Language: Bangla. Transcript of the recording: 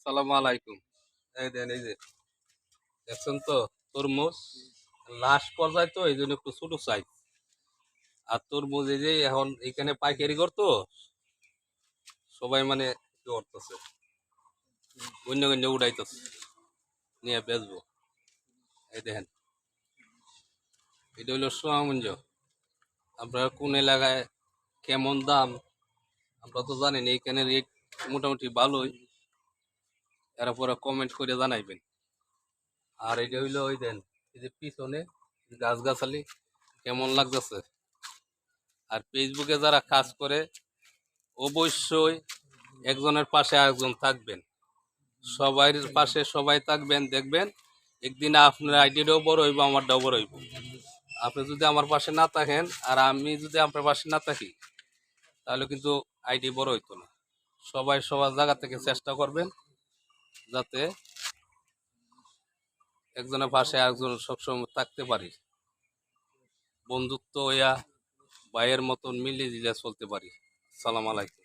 সালামু আলাইকুম। এই দেন, এই যে দেখছেন তো তরমুজ লাস্ট পর্যায়ে, তো এই জন্য একটু ছোট সাইজ। আর তরমুজ এই যে এখন এখানে পাইকারি করতো, সবাই মানে কি করতেছে, অন্য অন্য উড়াইতেছে, নিয়ে বেচবো। এই দেখেন, এটা হইলো সোনামঞ্জ। আপনার কোন এলাকায় কেমন দাম আমরা তো জানি না, এখানে রেট মোটামুটি ভালোই। এরপরে কমেন্ট করে জানাইবেন। আর এটা হইলো ওই দেন, এই যে পিছনে গাছগাছালি কেমন লাগতেছে। আর ফেসবুকে যারা কাজ করে অবশ্যই একজনের পাশে আরেকজন থাকবেন, সবাই পাশে সবাই থাকবেন, দেখবেন একদিন আপনার আইডিটাও বড় হইব, আমারটাও বড় হইব। আপনি যদি আমার পাশে না থাকেন আর আমি যদি আপনার পাশে না থাকি, তাহলে কিন্তু আইডি বড় হইতো না। সবাই সবার জায়গা থেকে চেষ্টা করবেন যাতে একজনের পাশে একজন সবসময় থাকতে পারি, বন্ধুত্ব হইয়া ভাইয়ের মতন মিলিয়ে দিলে চলতে পারি। সালাম আলাইকুম।